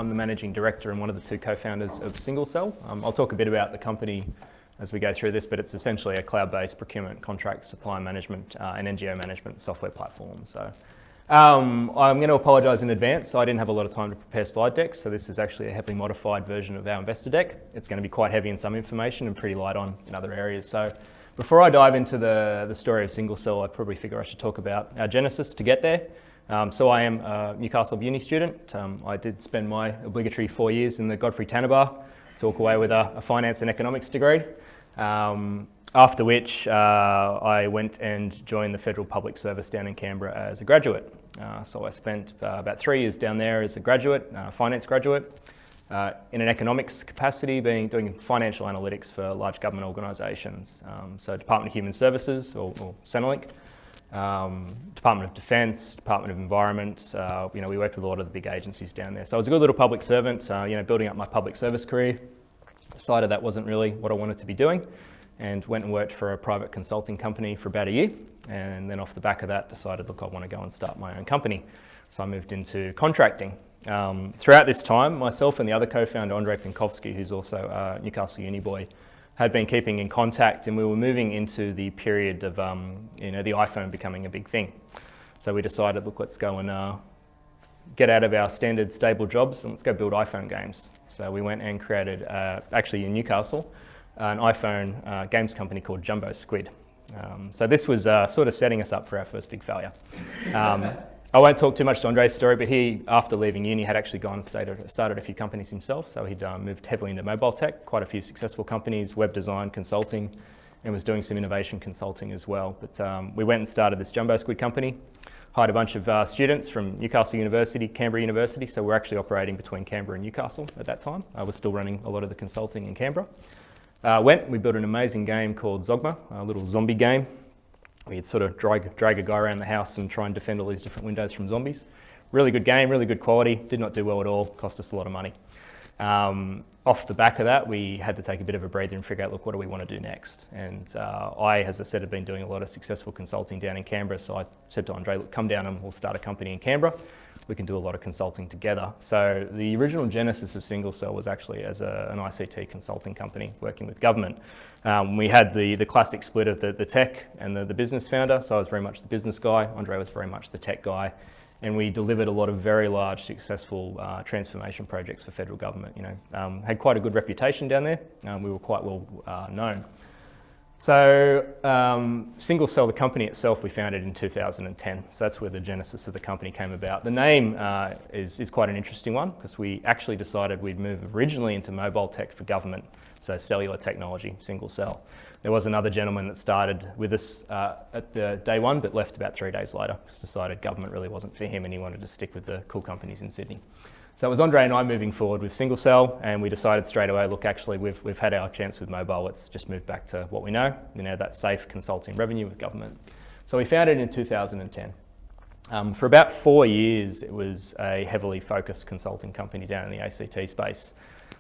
I'm the managing director and one of the two co-founders of Single Cell. I'll talk a bit about the company as we go through this, but it's essentially a cloud-based procurement, contract, supply management and NGO management software platform. So I'm going to apologise in advance. I didn't have a lot of time to prepare slide decks, so this is actually a heavily modified version of our investor deck. It's going to be quite heavy in some information and pretty light on in other areas. So before I dive into the story of Single Cell, I probably figure I should talk about our genesis to get there. So I am a Newcastle uni student. I did spend my obligatory 4 years in the Godfrey Tannabar to walk away with a finance and economics degree. After which I went and joined the Federal Public Service down in Canberra as a graduate. So I spent about 3 years down there as a graduate, finance graduate, in an economics capacity, doing financial analytics for large government organisations. So Department of Human Services, or Centrelink, Department of Defence, Department of Environment. We worked with a lot of the big agencies down there. So I was a good little public servant, building up my public service career. Decided that wasn't really what I wanted to be doing, and went and worked for a private consulting company for about a year. And then off the back of that, decided, look, I want to go and start my own company. So I moved into contracting. Throughout this time, myself and the other co-founder, Andre Pinkowski, who's also a Newcastle uni boy, had been keeping in contact, and we were moving into the period of the iPhone becoming a big thing. So we decided, look, let's go and get out of our standard stable jobs and let's go build iPhone games. So we went and created, actually in Newcastle, an iPhone games company called Jumbo Squid. So this was sort of setting us up for our first big failure. I won't talk too much to Andre's story, but he, after leaving uni, had actually gone and started a few companies himself. So he'd moved heavily into mobile tech, quite a few successful companies, web design, consulting, and was doing some innovation consulting as well. But we went and started this Jumbo Squid company, hired a bunch of students from Newcastle University, Canberra University. So we're actually operating between Canberra and Newcastle at that time. I was still running a lot of the consulting in Canberra. We built an amazing game called Zogma, a little zombie game. We'd sort of drag a guy around the house and try and defend all these different windows from zombies. Really good game, really good quality, did not do well at all, cost us a lot of money. Off the back of that, we had to take a bit of a breather and figure out, look, what do we want to do next? And I, as I said, have been doing a lot of successful consulting down in Canberra, so I said to Andre, look, come down and we'll start a company in Canberra. We can do a lot of consulting together. So the original genesis of Single Cell was actually as an ICT consulting company working with government. We had the classic split of the tech and the business founder. So I was very much the business guy. Andre was very much the tech guy. And we delivered a lot of very large, successful transformation projects for federal government. Had quite a good reputation down there. We were quite well known. So Single Cell, the company itself, we founded in 2010. So that's where the genesis of the company came about. The name is quite an interesting one, because we actually decided we'd move originally into mobile tech for government, so cellular technology, Single Cell. There was another gentleman that started with us at the day one, but left about 3 days later, because decided government really wasn't for him and he wanted to stick with the cool companies in Sydney. So it was Andre and I moving forward with Single Cell, and we decided straight away, look, actually we've had our chance with mobile, let's just move back to what we know, that safe consulting revenue with government. So we founded in 2010. For about 4 years, it was a heavily focused consulting company down in the ACT space.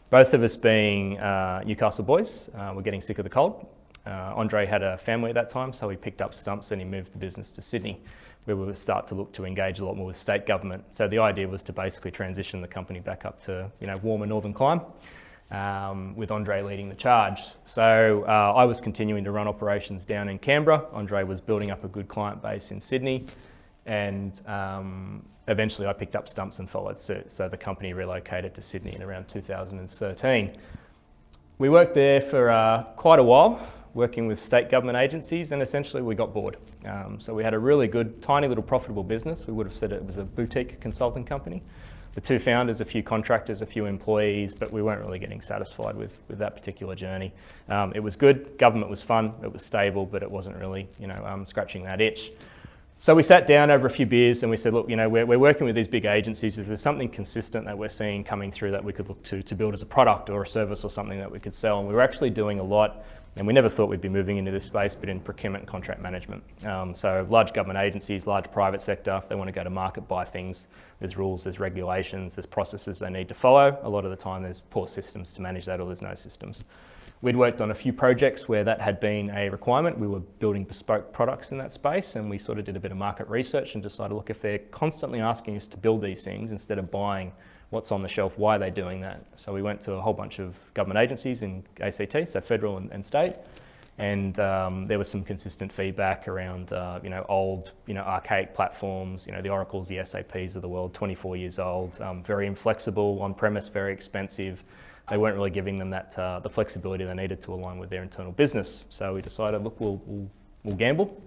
Both of us being Newcastle boys, we're getting sick of the cold. Andre had a family at that time, so he picked up stumps and he moved the business to Sydney, where we would start to look to engage a lot more with state government. So the idea was to basically transition the company back up to warmer northern clime, with Andre leading the charge. So I was continuing to run operations down in Canberra. Andre was building up a good client base in Sydney, and eventually I picked up stumps and followed suit. So the company relocated to Sydney in around 2013. We worked there for quite a while, working with state government agencies, and essentially we got bored. So we had a really good, tiny little profitable business. We would have said it was a boutique consulting company. The two founders, a few contractors, a few employees, but we weren't really getting satisfied with that particular journey. It was good, government was fun, it was stable, but it wasn't really scratching that itch. So we sat down over a few beers and we said, look, we're working with these big agencies. Is there something consistent that we're seeing coming through that we could look to build as a product or a service or something that we could sell? And we were actually doing a lot, and we never thought we'd be moving into this space, but in procurement and contract management. So large government agencies, large private sector, if they want to go to market, buy things, there's rules, there's regulations, there's processes they need to follow. A lot of the time there's poor systems to manage that, or there's no systems. We'd worked on a few projects where that had been a requirement. We were building bespoke products in that space, and we sort of did a bit of market research and decided, look, if they're constantly asking us to build these things instead of buying what's on the shelf, why are they doing that? So we went to a whole bunch of government agencies in ACT, so federal and state, and there was some consistent feedback around old, archaic platforms, the Oracles, the SAPs of the world, 24 years old, very inflexible, on-premise, very expensive. They weren't really giving them that the flexibility they needed to align with their internal business. So we decided, look, we'll gamble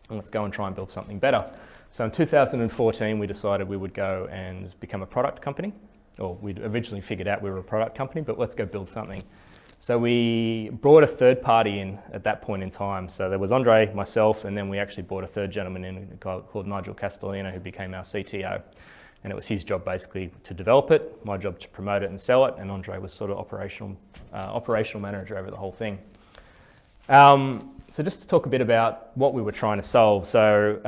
and let's go and try and build something better. So in 2014, we decided we would go and become a product company. Or we'd originally figured out we were a product company, but let's go build something. So we brought a third party in at that point in time. So there was Andre, myself, and then we actually brought a third gentleman in, a guy called Nigel Castellino, who became our CTO. And it was his job basically to develop it, my job to promote it and sell it, and Andre was sort of operational manager over the whole thing. So just to talk a bit about what we were trying to solve. So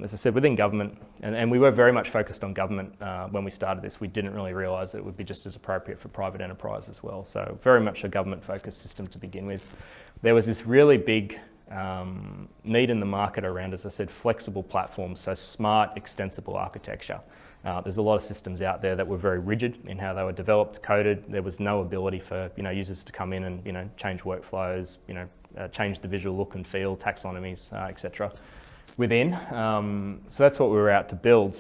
as I said, within government, and we were very much focused on government when we started this. We didn't really realise that it would be just as appropriate for private enterprise as well. So very much a government-focused system to begin with. There was this really big need in the market around, as I said, flexible platforms, so smart, extensible architecture. There's a lot of systems out there that were very rigid in how they were developed, coded. There was no ability for users to come in and change workflows, change the visual look and feel, taxonomies, etc. within. So that's what we were out to build.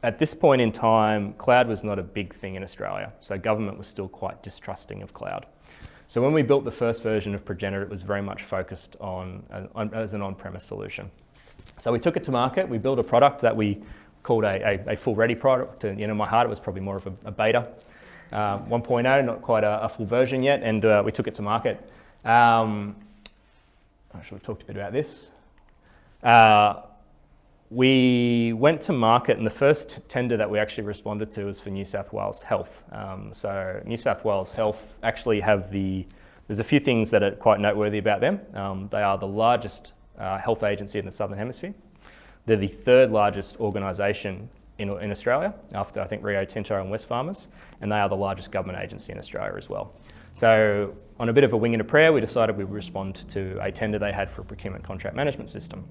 At this point in time, cloud was not a big thing in Australia, so government was still quite distrusting of cloud. So when we built the first version of Progenitor, it was very much focused as an on-premise solution. So we took it to market. We built a product that we called a full-ready product. In my heart, it was probably more of a beta. 1.0, not quite a full version yet, and we took it to market. I should have talked a bit about this. We went to market, and the first tender that we actually responded to was for New South Wales Health. So New South Wales Health actually there's a few things that are quite noteworthy about them. They are the largest health agency in the Southern Hemisphere. They're the third largest organisation in Australia, after I think Rio Tinto and Wesfarmers, and they are the largest government agency in Australia as well. So on a bit of a wing and a prayer, we decided we would respond to a tender they had for a procurement contract management system,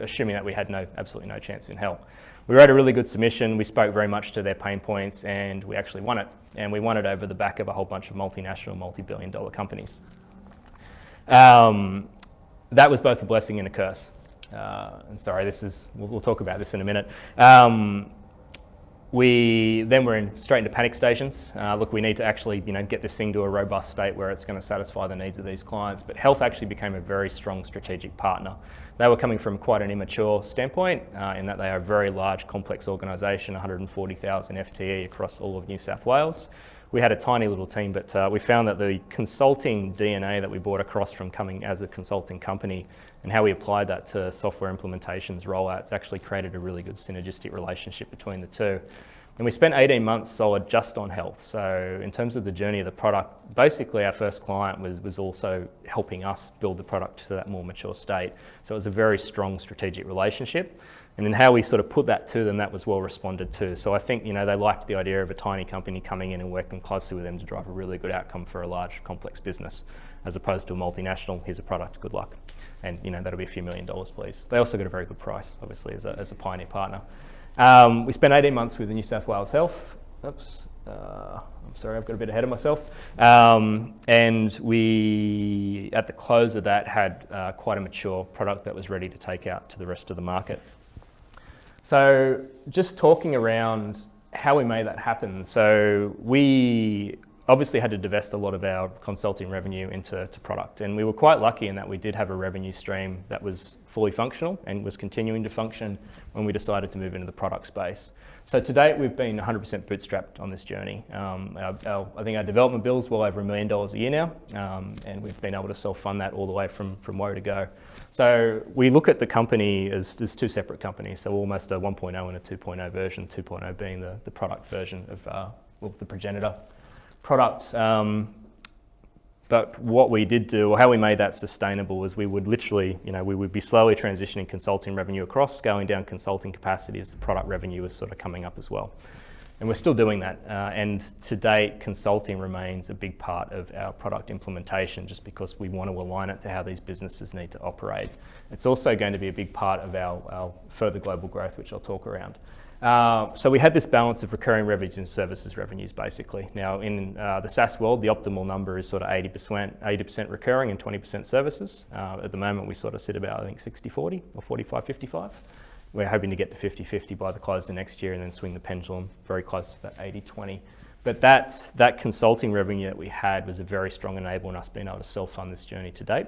assuming that we had absolutely no chance in hell. We wrote a really good submission, we spoke very much to their pain points, and we actually won it. And we won it over the back of a whole bunch of multinational, multi-billion-dollar companies. That was both a blessing and a curse. And sorry, we'll talk about this in a minute. We then were straight into panic stations. Look, we need to actually get this thing to a robust state where it's going to satisfy the needs of these clients. But Health actually became a very strong strategic partner. They were coming from quite an immature standpoint in that they are a very large, complex organisation, 140,000 FTE across all of New South Wales. We had a tiny little team, but we found that the consulting DNA that we brought across from coming as a consulting company and how we applied that to software implementations, rollouts, actually created a really good synergistic relationship between the two. And we spent 18 months solid just on health. So in terms of the journey of the product, basically our first client was also helping us build the product to that more mature state. So it was a very strong strategic relationship. And then how we sort of put that to them, that was well responded to. So I think, they liked the idea of a tiny company coming in and working closely with them to drive a really good outcome for a large, complex business, as opposed to a multinational, here's a product, good luck. And, that'll be a few $1 million, please. They also got a very good price, obviously, as a pioneer partner. We spent 18 months with the New South Wales Health. Oops, I'm sorry, I've got a bit ahead of myself. And we, at the close of that, had quite a mature product that was ready to take out to the rest of the market. So just talking around how we made that happen. So we obviously had to divest a lot of our consulting revenue into product, and we were quite lucky in that we did have a revenue stream that was fully functional and was continuing to function when we decided to move into the product space. So to date, we've been 100% bootstrapped on this journey. I think our development bill's well over $1 million a year now, and we've been able to self-fund that all the way from where to go. So we look at the company as two separate companies, so almost a 1.0 and a 2.0 version, 2.0 being the product version of the Progenitor product. But what we did do, or how we made that sustainable, was we would literally, we would be slowly transitioning consulting revenue across, scaling down consulting capacity as the product revenue was sort of coming up as well. And we're still doing that. And to date, consulting remains a big part of our product implementation just because we want to align it to how these businesses need to operate. It's also going to be a big part of our further global growth, which I'll talk around. So we had this balance of recurring revenues and services revenues, basically. Now, in the SaaS world, the optimal number is sort of 80% recurring and 20% services. At the moment, we sort of sit about, I think, 60-40 or 45-55. We're hoping to get to 50-50 by the close of next year and then swing the pendulum very close to that 80-20. But that consulting revenue that we had was a very strong enabler in us being able to self-fund this journey to date.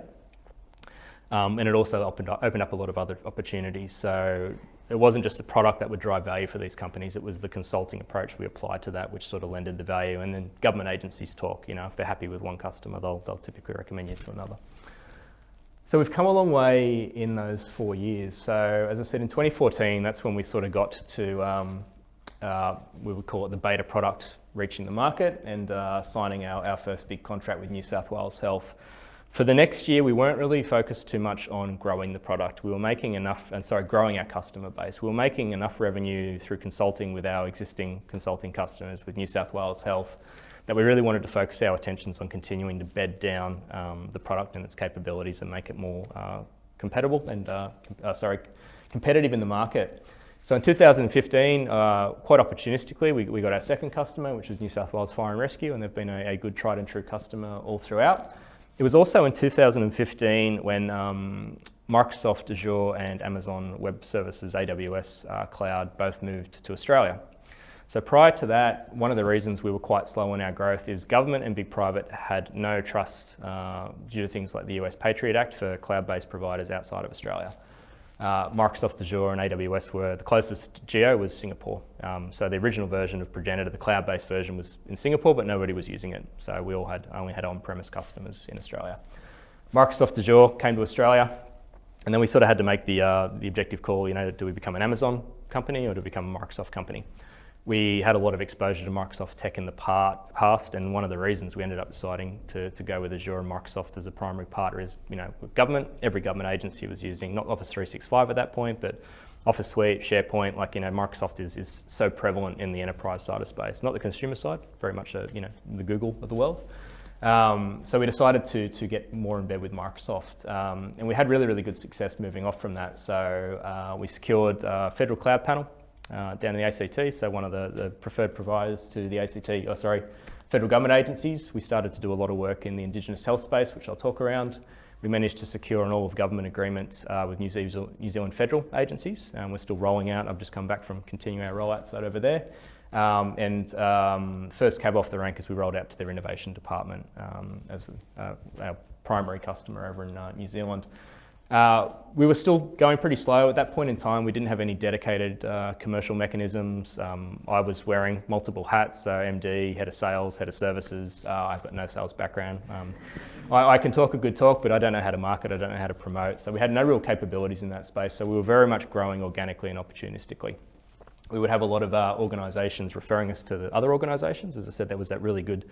And it also opened up a lot of other opportunities. So it wasn't just the product that would drive value for these companies, it was the consulting approach we applied to that which sort of lended the value. And then government agencies talk, if they're happy with one customer, they'll typically recommend you to another. So we've come a long way in those 4 years. So as I said, in 2014, that's when we sort of got to, we would call it the beta product reaching the market and signing our first big contract with New South Wales Health. For the next year, we weren't really focused too much on growing the product. We were making enough, growing our customer base. We were making enough revenue through consulting with our existing consulting customers with New South Wales Health that we really wanted to focus our attentions on continuing to bed down the product and its capabilities and make it more competitive in the market. So in 2015, quite opportunistically, we got our second customer, which was New South Wales Fire and Rescue, and they've been a good tried and true customer all throughout. It was also in 2015 when Microsoft Azure and Amazon Web Services, AWS Cloud, both moved to Australia. So prior to that, one of the reasons we were quite slow in our growth is government and big private had no trust due to things like the US Patriot Act for cloud-based providers outside of Australia. Microsoft Azure and AWS were, the closest geo was Singapore. So the original version of Progenitor, the cloud-based version, was in Singapore, but nobody was using it. So we only had on-premise customers in Australia. Microsoft Azure came to Australia, and then we sort of had to make the objective call, do we become an Amazon company or do we become a Microsoft company? We had a lot of exposure to Microsoft tech in the past, and one of the reasons we ended up deciding to go with Azure and Microsoft as a primary partner is, with government, every government agency was using not Office 365 at that point, but Office Suite, SharePoint, Microsoft is so prevalent in the enterprise side of space, not the consumer side, very much the Google of the world. So we decided to get more in bed with Microsoft, and we had really, really good success moving off from that. So we secured a federal cloud panel down in the ACT, so one of the preferred providers to the federal government agencies. We started to do a lot of work in the Indigenous health space, which I'll talk around. We managed to secure an all-of-government agreement with New Zealand federal agencies. We're still rolling out. I've just come back from continuing our rollouts over there. First cab off the rank as we rolled out to their innovation department as our primary customer over in New Zealand. We were still going pretty slow at that point in time. We didn't have any dedicated commercial mechanisms. I was wearing multiple hats, so MD, head of sales, head of services. I've got no sales background. I can talk a good talk, but I don't know how to market, I don't know how to promote. So we had no real capabilities in that space, so we were very much growing organically and opportunistically. We would have a lot of organisations referring us to the other organisations. As I said, there was that really good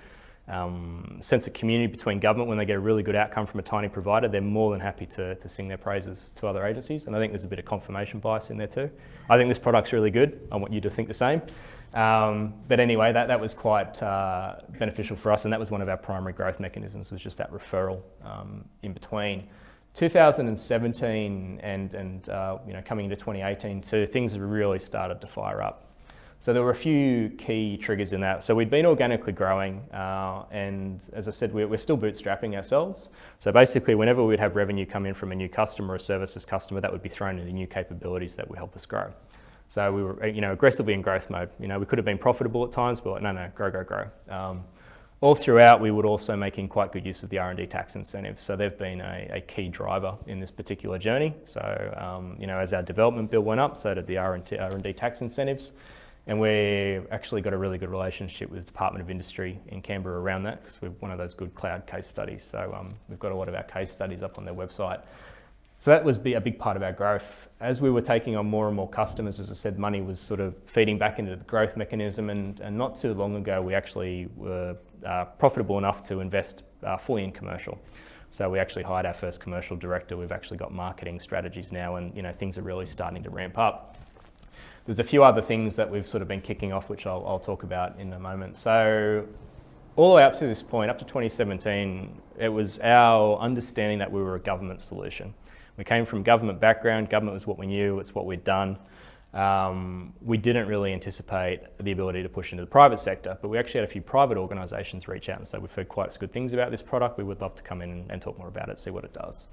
sense of community between government. When they get a really good outcome from a tiny provider, they're more than happy to sing their praises to other agencies. And I think there's a bit of confirmation bias in there too. I think this product's really good. I want you to think the same. But anyway, that was quite beneficial for us, and that was one of our primary growth mechanisms, was just that referral in between. 2017 and coming into 2018 too, things really started to fire up. So there were a few key triggers in that. So we'd been organically growing, and as I said, we're still bootstrapping ourselves. So basically, whenever we'd have revenue come in from a new customer or services customer, that would be thrown into new capabilities that would help us grow. So we were, aggressively in growth mode. We could have been profitable at times, but no, grow. All throughout, we would also making quite good use of the R&D tax incentives. So they've been a key driver in this particular journey. So, as our development bill went up, so did the R&D tax incentives. And we actually got a really good relationship with the Department of Industry in Canberra around that, because we're one of those good cloud case studies. So we've got a lot of our case studies up on their website. So that was a big part of our growth. As we were taking on more and more customers, as I said, money was sort of feeding back into the growth mechanism, and not too long ago we actually were profitable enough to invest fully in commercial. So we actually hired our first commercial director. We've actually got marketing strategies now, and things are really starting to ramp up. there's a few other things that we've sort of been kicking off, which I'll talk about in a moment. So all the way up to this point, up to 2017, it was our understanding that we were a government solution. We came from government background, government was what we knew, it's what we'd done. We didn't really anticipate the ability to push into the private sector, but we actually had a few private organisations reach out and say, we've heard quite good things about this product, we would love to come in and talk more about it, see what it does.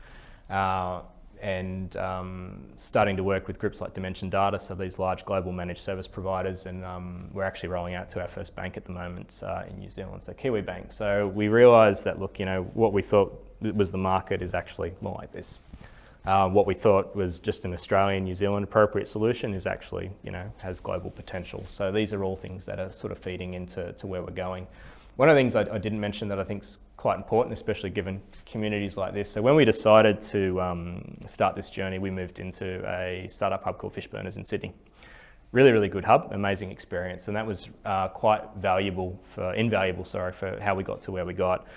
Starting to work with groups like Dimension Data, so these large global managed service providers, and we're actually rolling out to our first bank at the moment in New Zealand, so Kiwi Bank. So we realised that, look, you know, what we thought was the market is actually more like this. What we thought was just an Australian, New Zealand appropriate solution is actually, you know, has global potential. So these are all things that are sort of feeding into where we're going. One of the things I didn't mention that I think is quite important, especially given communities like this. So when we decided to start this journey, we moved into a startup hub called Fishburners in Sydney. Really, really good hub, amazing experience, and that was quite invaluable for how we got to where we got.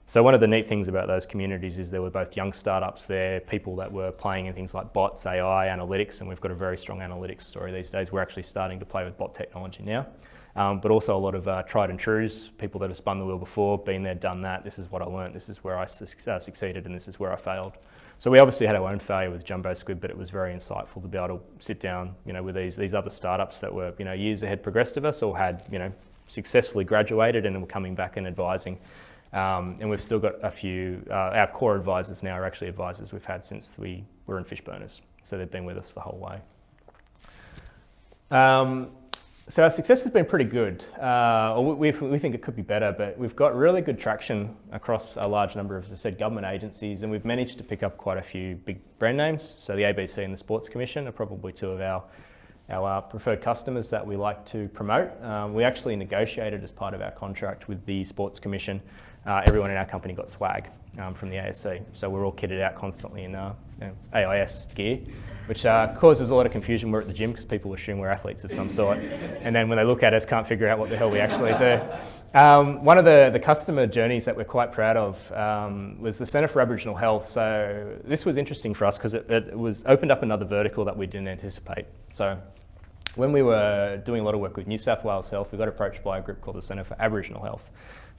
So one of the neat things about those communities is there were both young startups there, people that were playing in things like bots, AI, analytics, and we've got a very strong analytics story these days. We're actually starting to play with bot technology now. But also a lot of tried and trues, people that have spun the wheel before, been there, done that, this is what I learned, this is where I succeeded, and this is where I failed. So we obviously had our own failure with Jumbo Squid, but it was very insightful to be able to sit down, you know, with these other startups that were, you know, years ahead progressed of us, or had, you know, successfully graduated and were coming back and advising. And we've still got a few, our core advisors now are actually advisors we've had since we were in Fishburners. So they've been with us the whole way. So our success has been pretty good. We think it could be better, but we've got really good traction across a large number of, as I said, government agencies, and we've managed to pick up quite a few big brand names. So the ABC and the Sports Commission are probably two of our preferred customers that we like to promote. We actually negotiated as part of our contract with the Sports Commission. Everyone in our company got swag from the ASC. So we're all kitted out constantly in AIS gear, which causes a lot of confusion. We're at the gym because people assume we're athletes of some sort. And then when they look at us, can't figure out what the hell we actually do. One of the customer journeys that we're quite proud of was the Centre for Aboriginal Health. So this was interesting for us because it was opened up another vertical that we didn't anticipate. So when we were doing a lot of work with New South Wales Health, we got approached by a group called the Centre for Aboriginal Health.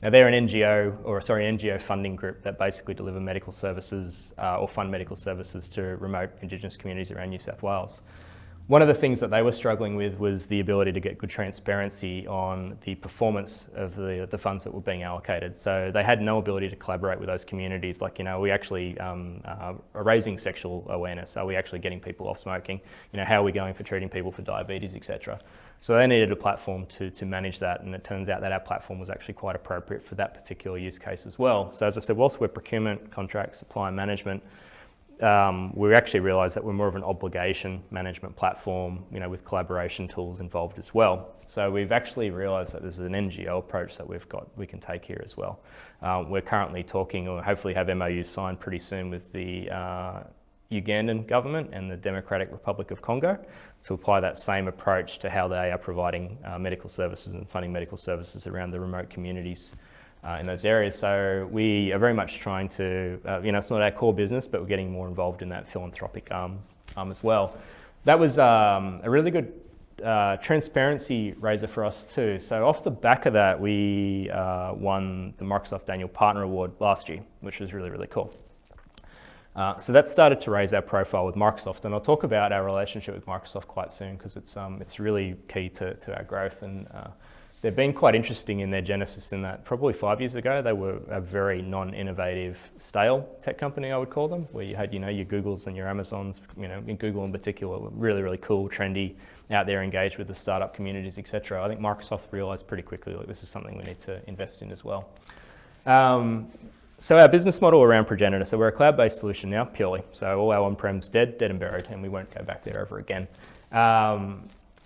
Now they're an NGO funding group that basically deliver medical services or fund medical services to remote Indigenous communities around New South Wales. One of the things that they were struggling with was the ability to get good transparency on the performance of the funds that were being allocated. So they had no ability to collaborate with those communities. Like, you know, we actually are raising sexual awareness. Are we actually getting people off smoking? You know, how are we going for treating people for diabetes, etc. So they needed a platform to manage that, and it turns out that our platform was actually quite appropriate for that particular use case as well. So as I said, whilst we're procurement, contract, supply management, we actually realised that we're more of an obligation management platform, you know, with collaboration tools involved as well. So we've actually realised that there's an NGO approach that we can take here as well. We're currently talking, or hopefully have MOUs signed pretty soon with the Ugandan government and the Democratic Republic of Congo to apply that same approach to how they are providing medical services and funding medical services around the remote communities in those areas. So we are very much trying to, you know, it's not our core business, but we're getting more involved in that philanthropic arm as well. That was a really good transparency raiser for us too. So off the back of that, we won the Microsoft Annual Partner Award last year, which was really, really cool. So that started to raise our profile with Microsoft, and I'll talk about our relationship with Microsoft quite soon because it's really key to our growth, and they've been quite interesting in their genesis in that probably 5 years ago they were a very non-innovative, stale tech company, I would call them, where you had, you know, your Googles and your Amazons, you know, in Google in particular, were really, really cool, trendy, out there engaged with the startup communities, etc. I think Microsoft realised pretty quickly that this is something we need to invest in as well. So our business model around Progenitor, so we're a cloud-based solution now, purely. So all our on-prem's dead and buried, and we won't go back there ever again.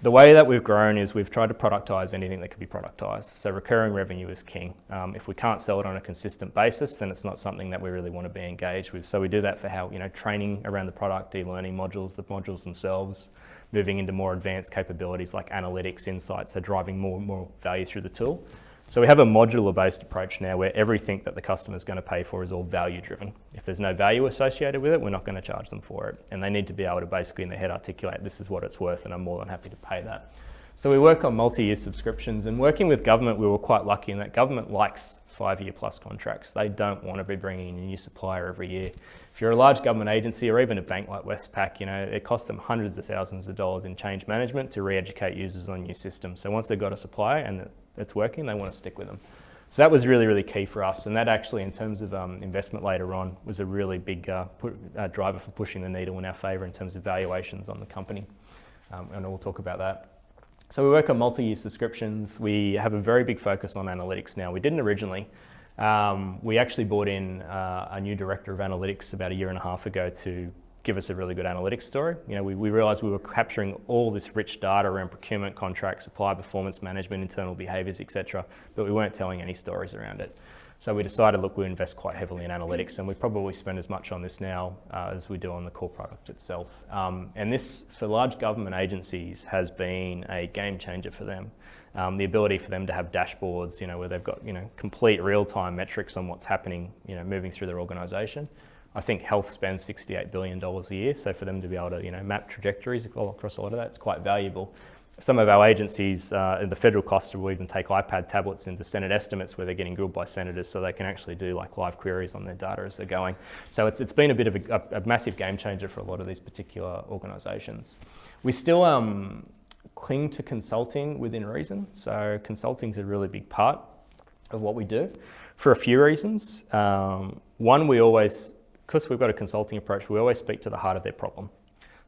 The way that we've grown is we've tried to productize anything that could be productized. So recurring revenue is king. If we can't sell it on a consistent basis, then it's not something that we really want to be engaged with. So we do that for how, you know, training around the product, e-learning modules, the modules themselves, moving into more advanced capabilities like analytics, insights, so driving more value through the tool. So we have a modular-based approach now where everything that the customer is going to pay for is all value-driven. If there's no value associated with it, we're not going to charge them for it. And they need to be able to basically in their head articulate, this is what it's worth and I'm more than happy to pay that. So we work on multi-year subscriptions, and working with government, we were quite lucky in that government likes 5-year plus contracts. They don't want to be bringing in a new supplier every year. If you're a large government agency or even a bank like Westpac, it costs them hundreds of thousands of dollars in change management to re-educate users on new systems. So once they've got a supplier and it's working, they want to stick with them. So that was really, really key for us. And that actually, in terms of investment later on, was a really big driver for pushing the needle in our favour in terms of valuations on the company. And we'll talk about that. So we work on multi-year subscriptions. We have a very big focus on analytics now. We didn't originally. We actually brought in a new director of analytics about 1.5 years ago to give us a really good analytics story. We realised we were capturing all this rich data around procurement contracts, supply performance management, internal behaviours, etc., but we weren't telling any stories around it. So we decided, look, we invest quite heavily in analytics, and we probably spend as much on this now as we do on the core product itself. And this, for large government agencies, has been a game changer for them. The ability for them to have dashboards, where they've got, complete real-time metrics on what's happening, moving through their organisation. I think health spends $68 billion a year, so for them to be able to, map trajectories across a lot of that, it's quite valuable. Some of our agencies in the federal cluster will even take iPad tablets into Senate estimates where they're getting grilled by senators, so they can actually do like live queries on their data as they're going. So it's been a bit of a massive game changer for a lot of these particular organisations. We still cling to consulting within reason. So consulting's a really big part of what we do for a few reasons. One, because we've got a consulting approach, we always speak to the heart of their problem.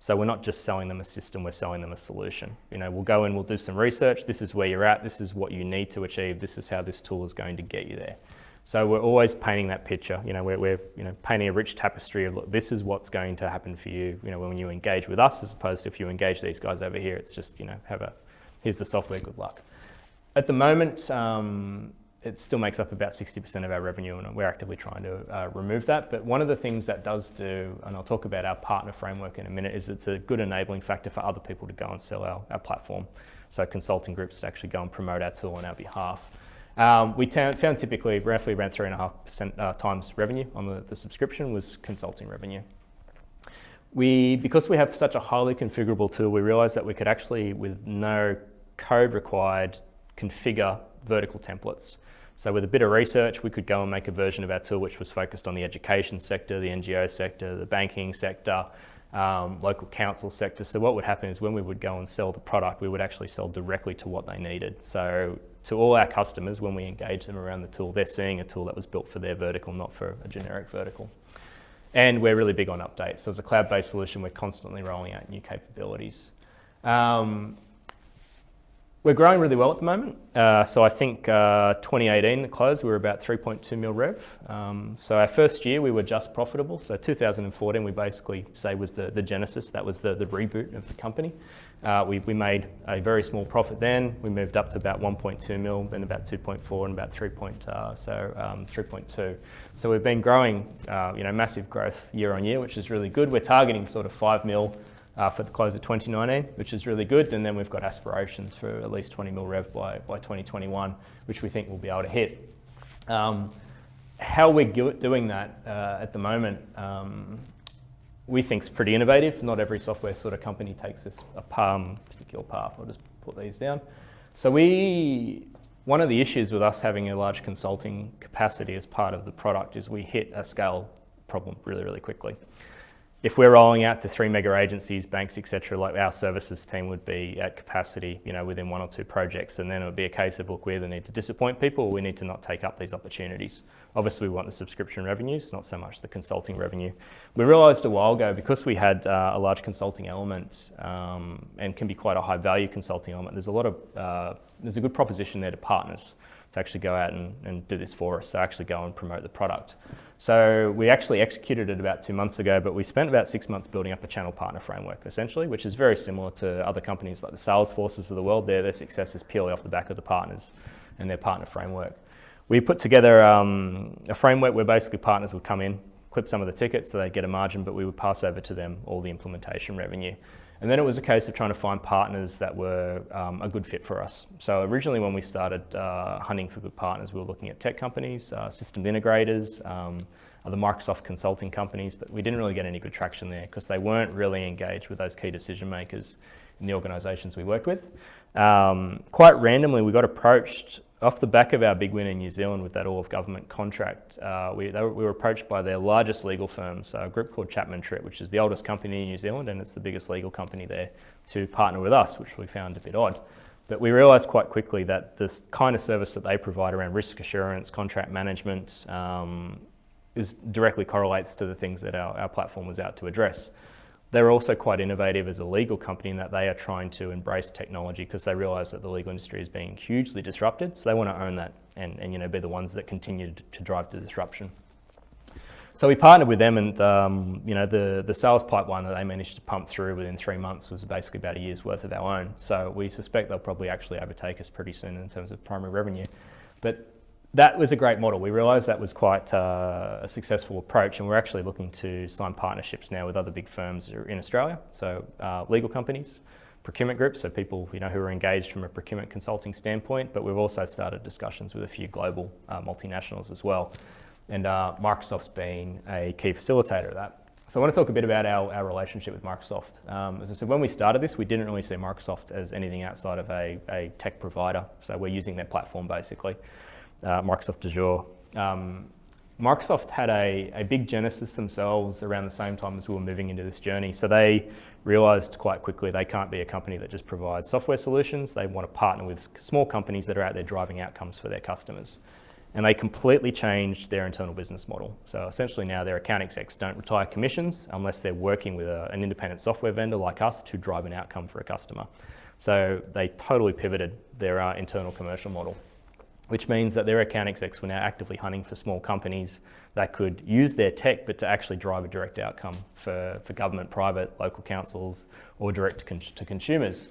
So we're not just selling them a system, we're selling them a solution. We'll go in, we'll do some research, this is where you're at, this is what you need to achieve, this is how this tool is going to get you there. So we're always painting that picture, we're painting a rich tapestry of, look, this is what's going to happen for you, when you engage with us, as opposed to if you engage these guys over here, it's just, here's the software, good luck. At the moment, it still makes up about 60% of our revenue, and we're actively trying to remove that. But one of the things that does do, and I'll talk about our partner framework in a minute, is it's a good enabling factor for other people to go and sell our platform. So consulting groups to actually go and promote our tool on our behalf. We found typically roughly around 3.5% times revenue on the subscription was consulting revenue. Because we have such a highly configurable tool, we realized that we could actually, with no code required, configure vertical templates. So with a bit of research, we could go and make a version of our tool which was focused on the education sector, the NGO sector, the banking sector, local council sector. So what would happen is when we would go and sell the product, we would actually sell directly to what they needed. So to all our customers, when we engage them around the tool, they're seeing a tool that was built for their vertical, not for a generic vertical. And we're really big on updates. So as a cloud-based solution, we're constantly rolling out new capabilities. We're growing really well at the moment. So I think 2018 at close, we were about 3.2 mil rev. So our first year we were just profitable. So 2014 we basically say was the genesis. That was the reboot of the company. We made a very small profit then. We moved up to about 1.2 mil, then about 2.4 and about 3.2. So we've been growing, massive growth year on year, which is really good. We're targeting sort of 5 mil for the close of 2019, which is really good. And then we've got aspirations for at least 20 mil rev by 2021, which we think we'll be able to hit. How we're doing that at the moment, we think is pretty innovative. Not every software sort of company takes this particular path. I'll just put these down. So one of the issues with us having a large consulting capacity as part of the product is we hit a scale problem really, really quickly. If we're rolling out to 3 mega agencies, banks, etc., like our services team would be at capacity, within 1 or 2 projects, and then it would be a case of, look, we either need to disappoint people or we need to not take up these opportunities. Obviously, we want the subscription revenues, not so much the consulting revenue. We realised a while ago, because we had a large consulting element and can be quite a high value consulting element, there's a good proposition there to partners to actually go out and do this for us, so actually go and promote the product. So we actually executed it about 2 months ago, but we spent about 6 months building up a channel partner framework, essentially, which is very similar to other companies like the Salesforces of the world. Their success is purely off the back of the partners and their partner framework. We put together a framework where basically partners would come in, clip some of the tickets so they get a margin, but we would pass over to them all the implementation revenue. And then it was a case of trying to find partners that were a good fit for us. So originally when we started hunting for good partners, we were looking at tech companies, system integrators, other Microsoft consulting companies, but we didn't really get any good traction there because they weren't really engaged with those key decision makers in the organisations we worked with. Quite randomly, we got approached off the back of our big win in New Zealand with that all-of-government contract. We were approached by their largest legal firm, so a group called Chapman Tripp, which is the oldest company in New Zealand, and it's the biggest legal company there, to partner with us, which we found a bit odd. But we realised quite quickly that this kind of service that they provide around risk assurance, contract management, directly correlates to the things that our platform was out to address. They're also quite innovative as a legal company in that they are trying to embrace technology because they realise that the legal industry is being hugely disrupted, so they want to own that and you know, be the ones that continue to drive the disruption. So we partnered with them, and you know, the sales pipeline that they managed to pump through within 3 months was basically about a year's worth of our own. So we suspect they'll probably actually overtake us pretty soon in terms of primary revenue. But that was a great model. We realised that was quite a successful approach, and we're actually looking to sign partnerships now with other big firms in Australia. So legal companies, procurement groups, so people who are engaged from a procurement consulting standpoint, but we've also started discussions with a few global multinationals as well. And Microsoft's been a key facilitator of that. So I want to talk a bit about our relationship with Microsoft. As I said, when we started this, we didn't really see Microsoft as anything outside of a tech provider. So we're using their platform basically. Microsoft Azure. Microsoft had a big genesis themselves around the same time as we were moving into this journey. So they realised quite quickly they can't be a company that just provides software solutions. They want to partner with small companies that are out there driving outcomes for their customers. And they completely changed their internal business model. So essentially now their account execs don't retire commissions unless they're working with an independent software vendor like us to drive an outcome for a customer. So they totally pivoted their internal commercial model, which means that their account execs were now actively hunting for small companies that could use their tech but to actually drive a direct outcome for government, private, local councils, or direct to consumers.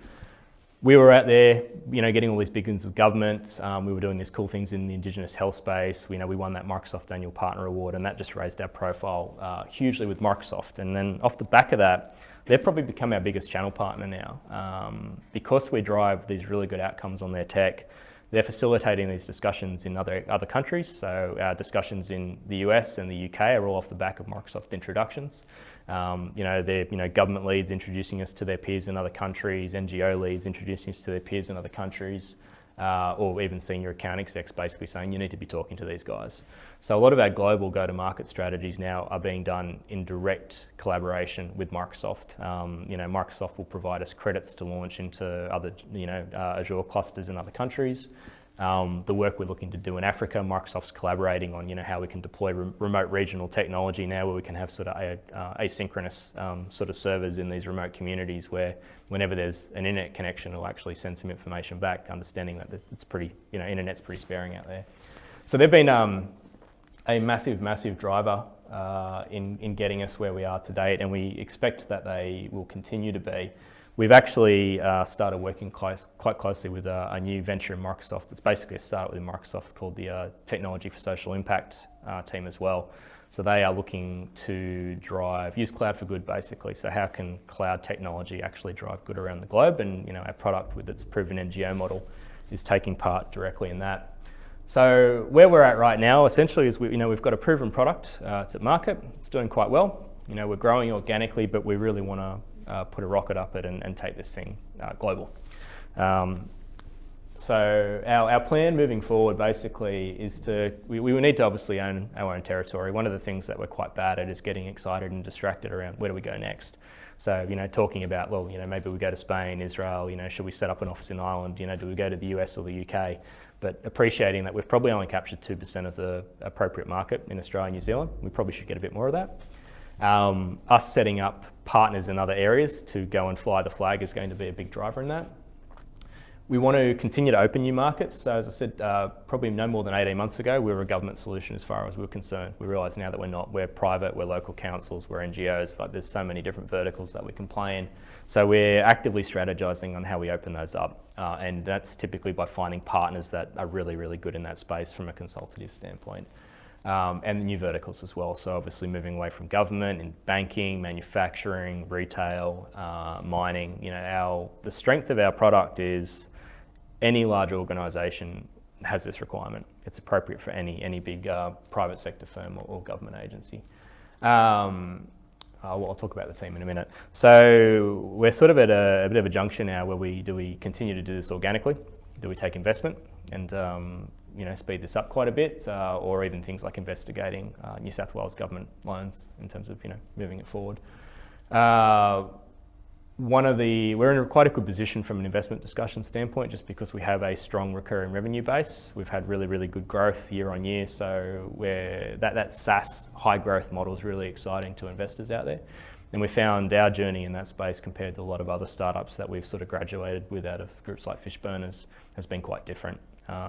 We were out there, you know, getting all these big wins with government. We were doing these cool things in the Indigenous health space. We won that Microsoft Annual Partner Award, and that just raised our profile hugely with Microsoft. And then off the back of that, they've probably become our biggest channel partner now. Because we drive these really good outcomes on their tech, they're facilitating these discussions in other countries. So our discussions in the US and the UK are all off the back of Microsoft introductions. They're government leads introducing us to their peers in other countries, NGO leads introducing us to their peers in other countries, or even senior account execs basically saying you need to be talking to these guys. So a lot of our global go-to-market strategies now are being done in direct collaboration with Microsoft. Microsoft will provide us credits to launch into other Azure clusters in other countries. The work we're looking to do in Africa, Microsoft's collaborating on how we can deploy remote regional technology now, where we can have sort of asynchronous sort of servers in these remote communities where whenever there's an internet connection, it'll actually send some information back, understanding that it's pretty, internet's pretty sparing out there. So they've been a massive driver in getting us where we are to date, and we expect that they will continue to be. We've actually started working quite closely with a new venture in Microsoft. It's basically a startup within Microsoft called the Technology for Social Impact team as well. So they are looking to use cloud for good basically. So how can cloud technology actually drive good around the globe? And our product with its proven NGO model is taking part directly in that. So where we're at right now essentially is we've got a proven product. It's at market. It's doing quite well. We're growing organically, but we really want to put a rocket up it and take this thing global. So our plan moving forward basically is we need to obviously own our own territory. One of the things that we're quite bad at is getting excited and distracted around where do we go next. So talking about, well, maybe we go to Spain, Israel, should we set up an office in Ireland, do we go to the US or the UK? But appreciating that we've probably only captured 2% of the appropriate market in Australia and New Zealand. We probably should get a bit more of that. Us setting up partners in other areas to go and fly the flag is going to be a big driver in that. We want to continue to open new markets. So as I said, probably no more than 18 months ago, we were a government solution as far as we were concerned. We realise now that we're not. We're private, we're local councils, we're NGOs. Like there's so many different verticals that we can play in. So we're actively strategising on how we open those up. And that's typically by finding partners that are really, really good in that space from a consultative standpoint. and new verticals as well. So obviously moving away from government in banking, manufacturing, retail, mining. The strength of our product is any large organisation has this requirement. It's appropriate for any big private sector firm or government agency. I'll talk about the team in a minute. So we're sort of at a bit of a junction now where do we continue to do this organically? Do we take investment and speed this up quite a bit, or even things like investigating New South Wales government loans in terms of moving it forward? We're in quite a good position from an investment discussion standpoint, just because we have a strong recurring revenue base. We've had really, really good growth year on year, so that SaaS high growth model is really exciting to investors out there. And we found our journey in that space compared to a lot of other startups that we've sort of graduated with out of groups like Fishburners has been quite different.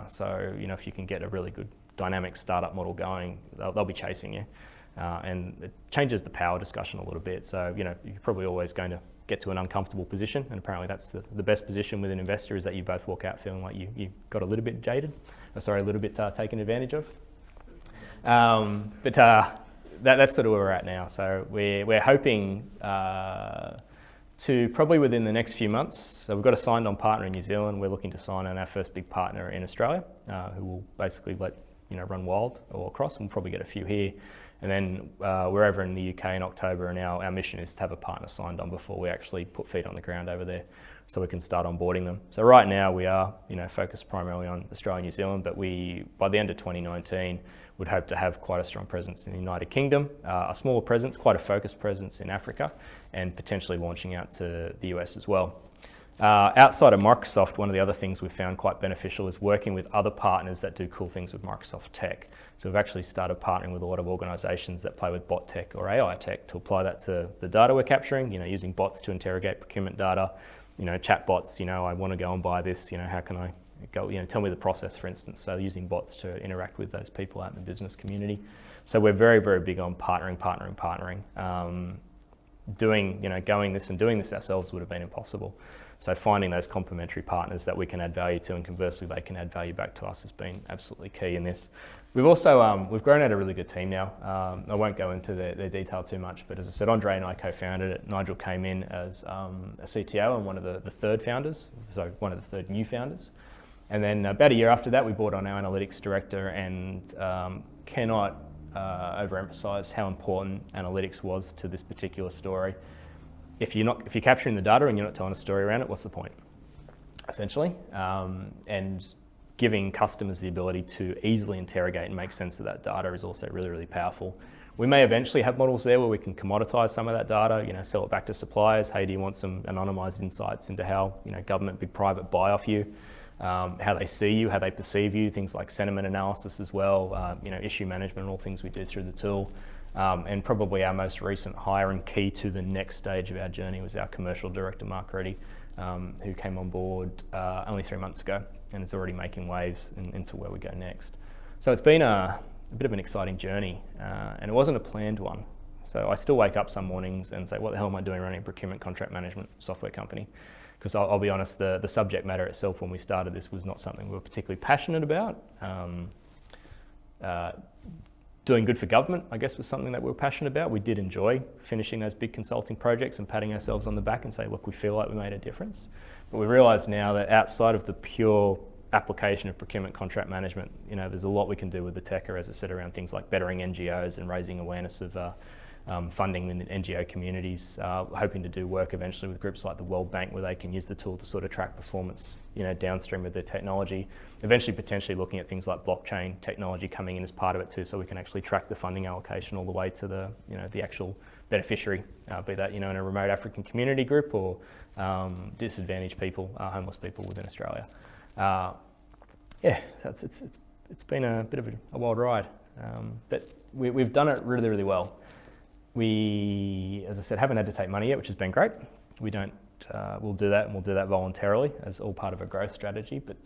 So if you can get a really good dynamic startup model going, they'll be chasing you. And it changes the power discussion a little bit. So you're probably always going to get to an uncomfortable position, and apparently that's the best position with an investor, is that you both walk out feeling like you got a little bit jaded, a little bit taken advantage of. That's sort of where we're at now. So we're hoping to probably within the next few months. So we've got a signed on partner in New Zealand. We're looking to sign on our first big partner in Australia, who will basically let run wild all across, and we'll probably get a few here. And then we're over in the UK in October, and our mission is to have a partner signed on before we actually put feet on the ground over there, so we can start onboarding them. So right now we are focused primarily on Australia and New Zealand, but by the end of 2019 would hope to have quite a strong presence in the United Kingdom, a smaller presence, quite a focused presence in Africa, and potentially launching out to the US as well. Outside of Microsoft, one of the other things we've found quite beneficial is working with other partners that do cool things with Microsoft tech. So we've actually started partnering with a lot of organisations that play with bot tech or AI tech to apply that to the data we're capturing, using bots to interrogate procurement data, chat bots, I want to go and buy this, how can I go, tell me the process, for instance. So using bots to interact with those people out in the business community. So we're very, very big on partnering. Going this and doing this ourselves would have been impossible. So finding those complementary partners that we can add value to, and conversely they can add value back to us, has been absolutely key in this. We've also we've grown out a really good team now. I won't go into the detail too much, but as I said, Andre and I co-founded it. Nigel came in as a CTO and one of the third founders, so one of the third new founders. And then about a year after that, we brought on our analytics director, and cannot overemphasize how important analytics was to this particular story. If you're capturing the data and you're not telling a story around it, what's the point, essentially? And giving customers the ability to easily interrogate and make sense of that data is also really, really powerful. We may eventually have models there where we can commoditize some of that data, sell it back to suppliers. Hey, do you want some anonymized insights into how government, big private buy off you, how they see you, how they perceive you, things like sentiment analysis as well, issue management, all things we do through the tool. And probably our most recent hire and key to the next stage of our journey was our commercial director, Mark Reddy, who came on board only 3 months ago and is already making waves into where we go next. So it's been a bit of an exciting journey, and it wasn't a planned one. So I still wake up some mornings and say, what the hell am I doing running a procurement contract management software company? Because I'll be honest, the subject matter itself when we started this was not something we were particularly passionate about. Doing good for government, I guess, was something that we were passionate about. We did enjoy finishing those big consulting projects and patting ourselves on the back and say, look, we feel like we made a difference. But we realise now that outside of the pure application of procurement contract management, there's a lot we can do with the tech, or as I said, around things like bettering NGOs and raising awareness of funding in the NGO communities, hoping to do work eventually with groups like the World Bank, where they can use the tool to sort of track performance, downstream of their technology. Eventually, potentially looking at things like blockchain technology coming in as part of it too, so we can actually track the funding allocation all the way to the, the actual beneficiary, be that, in a remote African community group or disadvantaged people, homeless people within Australia. Yeah, so it's been a bit of a wild ride, but we've done it really, really well. We, as I said, haven't had to take money yet, which has been great. We don't, we'll do that, and we'll do that voluntarily as all part of a growth strategy, but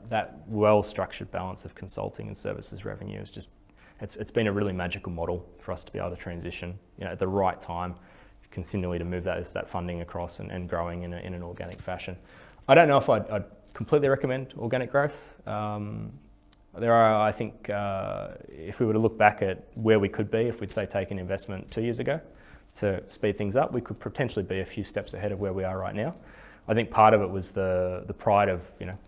that well-structured balance of consulting and services revenue is just, it's been a really magical model for us to be able to transition, at the right time, continually to move that funding across and growing in an organic fashion. I don't know if I'd completely recommend organic growth. There are, I think, if we were to look back at where we could be, if we'd say take an investment 2 years ago to speed things up, we could potentially be a few steps ahead of where we are right now. I think part of it was the pride of,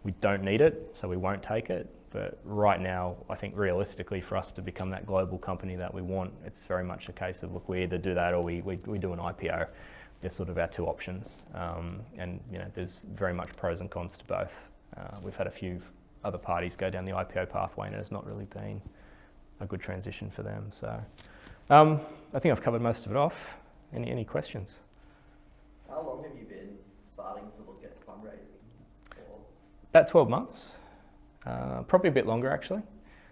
we don't need it, so we won't take it. But right now, I think realistically for us to become that global company that we want, it's very much a case of, look, we either do that or we do an IPO. They're sort of our two options. And there's very much pros and cons to both. We've had a few other parties go down the IPO pathway and it's not really been a good transition for them. So I think I've covered most of it off. Any questions? How long have you been starting to look at fundraising for? About 12 months. Probably a bit longer actually.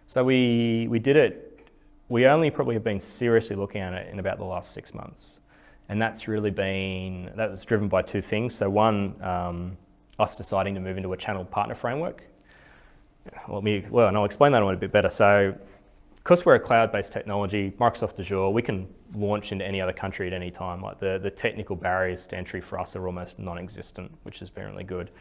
So we did it, we only probably have been seriously looking at it in about the last 6 months. And that was driven by two things. So one, us deciding to move into a channel partner framework. And I'll explain that one a bit better. So because we're a cloud-based technology, Microsoft Azure, we can launch into any other country at any time. Like the technical barriers to entry for us are almost non-existent, which has been really good.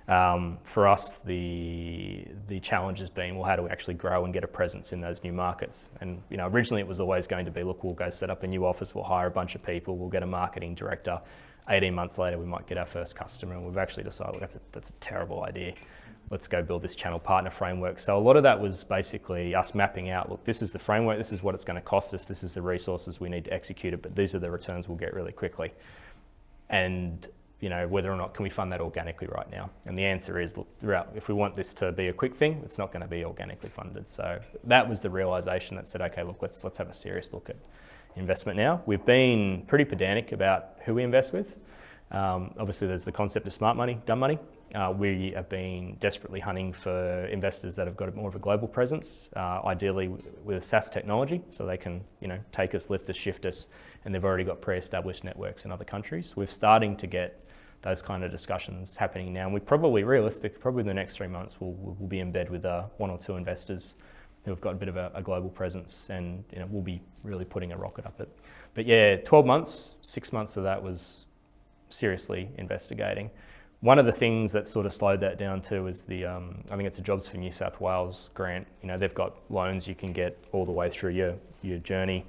For us, the challenge has been, well, how do we actually grow and get a presence in those new markets? And originally it was always going to be, look, we'll go set up a new office, we'll hire a bunch of people, we'll get a marketing director. 18 months later, we might get our first customer, and we've actually decided, well, that's a terrible idea. Let's go build this channel partner framework. So a lot of that was basically us mapping out, look, this is the framework, this is what it's going to cost us, this is the resources we need to execute it, but these are the returns we'll get really quickly. And whether or not can we fund that organically right now? And the answer is, look, if we want this to be a quick thing, it's not going to be organically funded. So that was the realization that said, okay, look, let's have a serious look at investment now. We've been pretty pedantic about who we invest with. Obviously, there's the concept of smart money, dumb money. We have been desperately hunting for investors that have got more of a global presence, ideally with SaaS technology, so they can take us, lift us, shift us, and they've already got pre-established networks in other countries. We're starting to get those kind of discussions happening now. And we probably in the next 3 months, we'll be in bed with one or two investors who have got a bit of a global presence, and we'll be really putting a rocket up it. But yeah, 12 months, 6 months of that was seriously investigating. One of the things that sort of slowed that down too is I think it's a Jobs for New South Wales grant. They've got loans you can get all the way through your journey.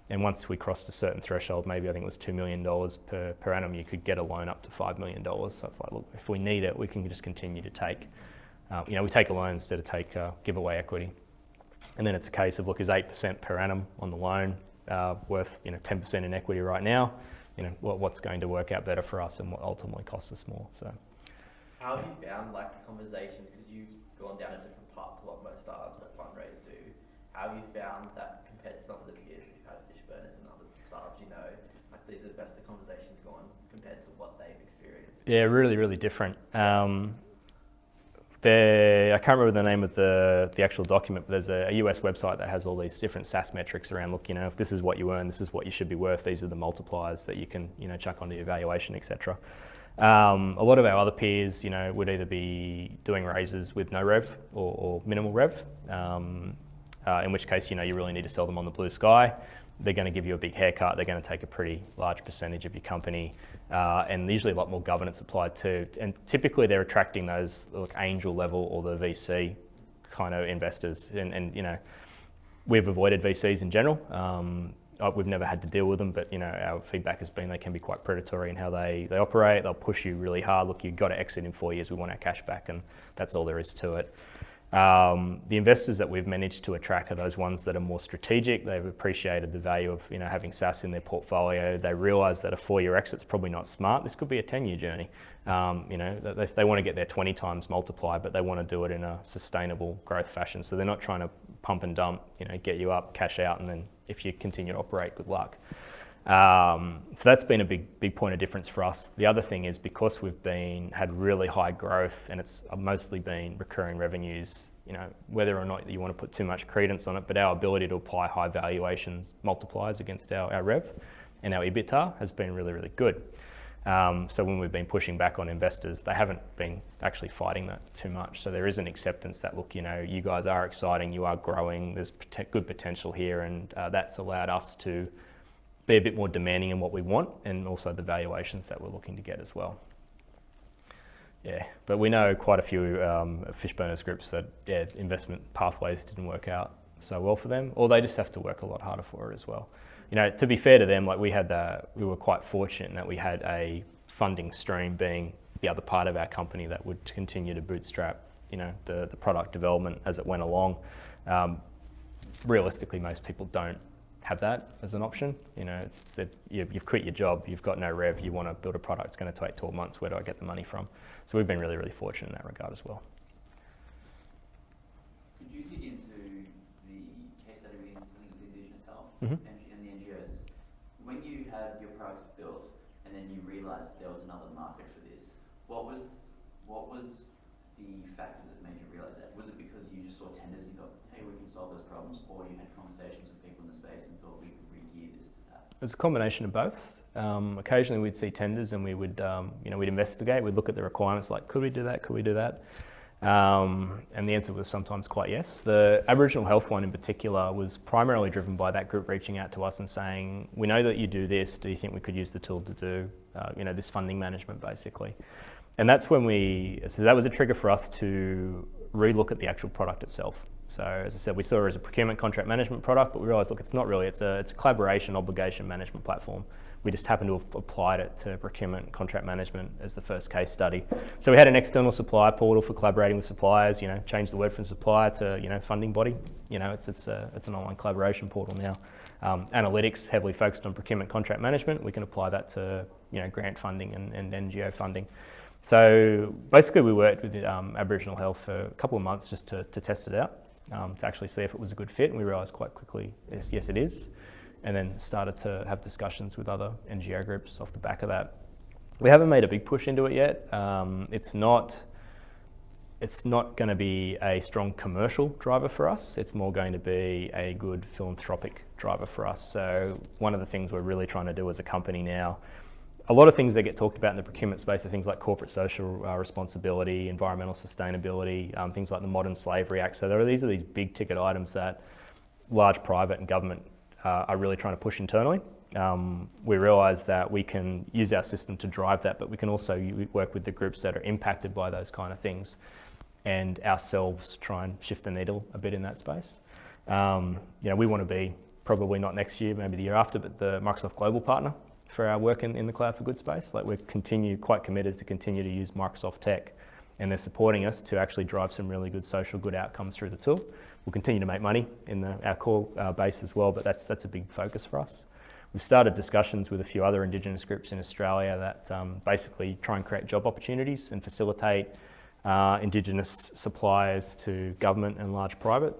And once we crossed a certain threshold, maybe I think it was $2 million per annum, you could get a loan up to $5 million. So it's like, look, if we need it, we can just continue to take. We take a loan instead of take giveaway equity. And then it's a case of, look, is 8% per annum on the loan worth 10% in equity right now? What's going to work out better for us and what ultimately costs us more. So, how have you found the conversations, because you've gone down a different path to what most startups that fundraise do? How have you found that compared to some of the peers you've had, Fishburners and other startups, the best the conversations gone compared to what they've experienced? Yeah, really, really different. I can't remember the name of the actual document, but there's a US website that has all these different SaaS metrics around, look, if this is what you earn, this is what you should be worth, these are the multipliers that you can, chuck onto your valuation, etc. A lot of our other peers, would either be doing raises with no rev or minimal rev, in which case, you really need to sell them on the blue sky. They're going to give you a big haircut. They're going to take a pretty large percentage of your company, and usually a lot more governance applied too. And typically they're attracting those angel level or the VC kind of investors. And we've avoided VCs in general. We've never had to deal with them, but our feedback has been they can be quite predatory in how they operate. They'll push you really hard. Look, you've got to exit in 4 years. We want our cash back, and that's all there is to it. The investors that we've managed to attract are those ones that are more strategic. They've appreciated the value of having SaaS in their portfolio. They realise that a 4-year exit's probably not smart. This could be a 10-year journey. They want to get their 20 times multiply, but they want to do it in a sustainable growth fashion. So they're not trying to pump and dump, get you up, cash out, and then if you continue to operate, good luck. So that's been a big point of difference for us. The other thing is, because we've had really high growth and it's mostly been recurring revenues, whether or not you want to put too much credence on it, but our ability to apply high valuations multipliers against our rev and our EBITDA has been really, really good. So when we've been pushing back on investors, they haven't been actually fighting that too much. So there is an acceptance that, look, you guys are exciting, you are growing, there's good potential here, and that's allowed us to be a bit more demanding in what we want, and also the valuations that we're looking to get as well. Yeah, but we know quite a few fish burners groups that investment pathways didn't work out so well for them, or they just have to work a lot harder for it as well. You know, to be fair to them, like we were quite fortunate in that we had a funding stream being the other part of our company that would continue to bootstrap, you know, the product development as it went along. Realistically, most people don't have that as an option. You know, it's that you've quit your job, you've got no rev, you want to build a product, it's going to take 12 months, where do I get the money from? So we've been really, really fortunate in that regard as well. Could you dig into the case study with Indigenous Health Mm-hmm. and the NGOs? When you had your products built and then you realised there was another market for this, what was the factor that made you realise that? Was it because you just saw tenders and you thought, hey, we can solve those problems, or you had conversations with people in the space and thought we could re-gear this to that? It's a combination of both. Occasionally we'd see tenders and we would, we'd investigate, we'd look at the requirements like, could we do that, could we do that? And the answer was sometimes quite yes. The Aboriginal health one in particular was primarily driven by that group reaching out to us and saying, we know that you do this, do you think we could use the tool to do, this funding management basically? And that's when so that was a trigger for us to re-look at the actual product itself. So as I said, we saw it as a procurement contract management product, but we realised, look, it's not really, it's a collaboration obligation management platform. We just happened to have applied it to procurement contract management as the first case study. So we had an external supplier portal for collaborating with suppliers, changed the word from supplier to, funding body. It's an online collaboration portal now. Analytics heavily focused on procurement contract management. We can apply that to, grant funding and NGO funding. So basically we worked with Aboriginal Health for a couple of months just to test it out, to actually see if it was a good fit, and we realised quite quickly, yes it is, and then started to have discussions with other NGO groups off the back of that. We haven't made a big push into it yet. It's not going to be a strong commercial driver for us. It's more going to be a good philanthropic driver for us. So one of the things we're really trying to do as a company now, a lot of things that get talked about in the procurement space are things like corporate social responsibility, environmental sustainability, things like the Modern Slavery Act. So these are these big ticket items that large private and government are really trying to push internally. We realise that we can use our system to drive that, but we can also work with the groups that are impacted by those kind of things and ourselves try and shift the needle a bit in that space. We want to be, probably not next year, maybe the year after, but the Microsoft Global Partner for our work in the Cloud for Good space. Like, we're quite committed to continue to use Microsoft tech, and they're supporting us to actually drive some really good social good outcomes through the tool. We'll continue to make money in our core base as well, but that's a big focus for us. We've started discussions with a few other Indigenous groups in Australia that basically try and create job opportunities and facilitate Indigenous suppliers to government and large private.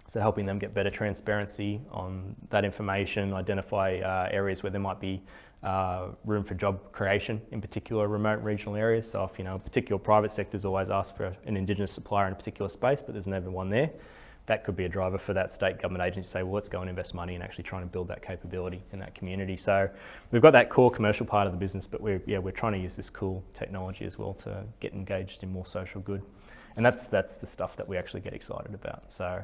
So helping them get better transparency on that information, identify areas where there might be room for job creation, in particular remote regional areas. So if, a particular private sector's always asked for an Indigenous supplier in a particular space, but there's never one there, that could be a driver for that state government agency to say, well, let's go and invest money and actually trying to build that capability in that community. So we've got that core commercial part of the business, but we're trying to use this cool technology as well to get engaged in more social good. And that's the stuff that we actually get excited about. So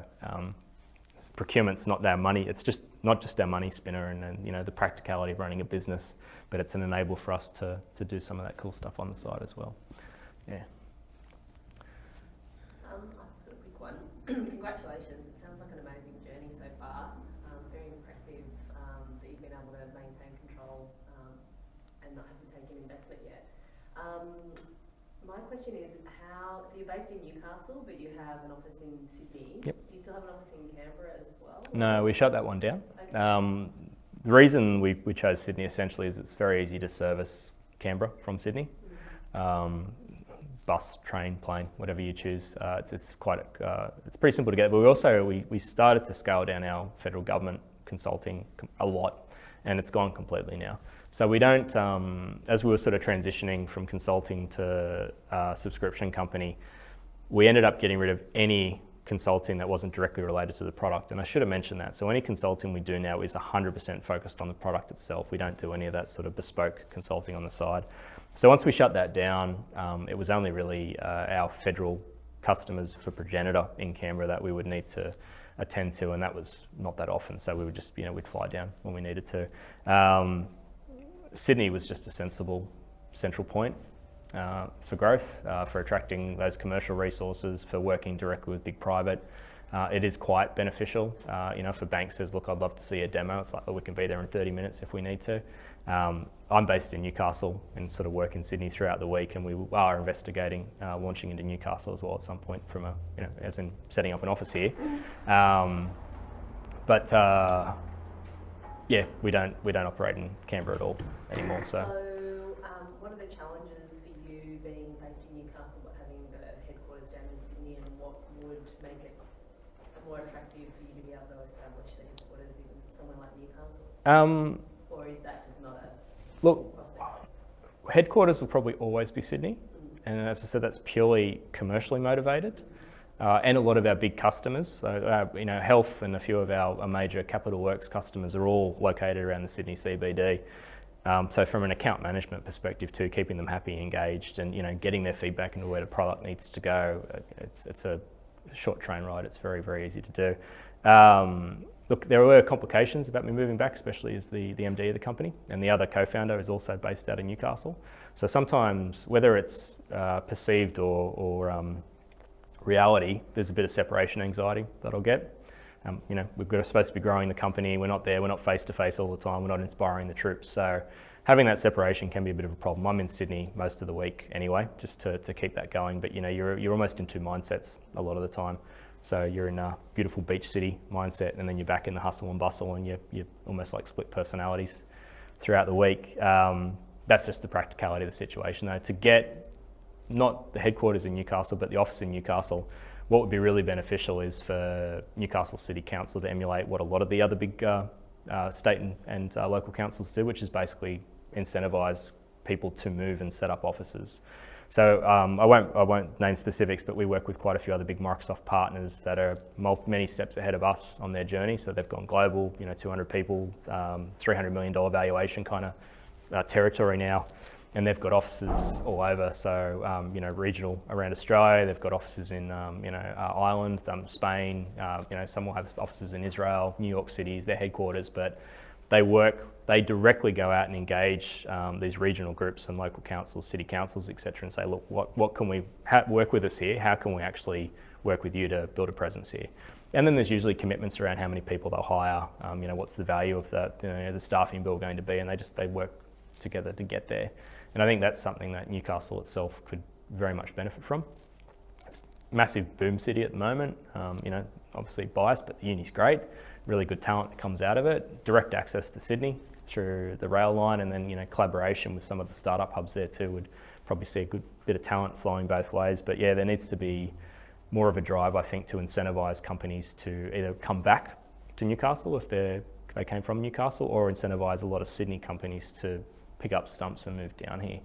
procurement's not our money, it's just not just our money spinner and the practicality of running a business, but it's an enabler for us to do some of that cool stuff on the side as well. Yeah. I've just got a quick one. Congratulations, it sounds like an amazing journey so far. Very impressive that you've been able to maintain control and not have to take an investment yet. My question is, so you're based in Newcastle, but you have an office in Sydney. Yep. Do you still have an office in Canberra as well? No, we shut that one down. Okay. The reason we chose Sydney essentially is it's very easy to service Canberra from Sydney. Mm-hmm. Bus, train, plane, whatever you choose. It's pretty simple to get. But we started to scale down our federal government consulting a lot, and it's gone completely now. So we don't, as we were sort of transitioning from consulting to subscription company, we ended up getting rid of any consulting that wasn't directly related to the product. And I should have mentioned that. So any consulting we do now is 100% focused on the product itself. We don't do any of that sort of bespoke consulting on the side. So once we shut that down, it was only really our federal customers for Progenitor in Canberra that we would need to attend to, and that was not that often. So we would just, we'd fly down when we needed to. Sydney was just a sensible central point. for growth, for attracting those commercial resources, for working directly with big private. It is quite beneficial. If a bank says, look, I'd love to see a demo, it's like, well, we can be there in 30 minutes if we need to. I'm based in Newcastle and sort of work in Sydney throughout the week, and we are investigating launching into Newcastle as well at some point from as in setting up an office here. Yeah, we don't operate in Canberra at all anymore. So what are the challenges for you being based in Newcastle but having the headquarters down in Sydney, and what would make it more attractive for you to be able to establish the headquarters in somewhere like Newcastle? Or is that just not a prospect? Headquarters will probably always be Sydney, and as I said, that's purely commercially motivated. And a lot of our big customers, so Health and a few of our major capital works customers are all located around the Sydney CBD. So from an account management perspective too, keeping them happy, engaged, and getting their feedback into where the product needs to go, it's a short train ride. It's very, very easy to do. Look, there were complications about me moving back, especially as the MD of the company, and the other co-founder is also based out of Newcastle. So sometimes, whether it's perceived or reality, there's a bit of separation anxiety that I'll get. We're supposed to be growing the company, we're not there, we're not face to face all the time, we're not inspiring the troops. So having that separation can be a bit of a problem. I'm in Sydney most of the week anyway, just to keep that going. But you're almost in two mindsets a lot of the time. So you're in a beautiful beach city mindset, and then you're back in the hustle and bustle, and you're almost like split personalities throughout the week. That's just the practicality of the situation though. To get not the headquarters in Newcastle, but the office in Newcastle, what would be really beneficial is for Newcastle City Council to emulate what a lot of the other big state and local councils do, which is basically incentivise people to move and set up offices. So I won't name specifics, but we work with quite a few other big Microsoft partners that are many steps ahead of us on their journey. So they've gone global, 200 people, $300 million valuation kind of territory now. And they've got offices all over, so regional around Australia. They've got offices in Ireland, Spain. Some will have offices in Israel, New York City is their headquarters. But they directly go out and engage these regional groups and local councils, city councils, etc., and say, look, what can we work with us here? How can we actually work with you to build a presence here? And then there's usually commitments around how many people they'll hire. What's the value of the staffing bill going to be, and they work together to get there. And I think that's something that Newcastle itself could very much benefit from. It's a massive boom city at the moment, obviously biased, but the uni's great, really good talent that comes out of it, direct access to Sydney through the rail line, and then collaboration with some of the startup hubs there too would probably see a good bit of talent flowing both ways. But yeah, there needs to be more of a drive, I think, to incentivise companies to either come back to Newcastle if they came from Newcastle, or incentivise a lot of Sydney companies to pick up stumps and move down here.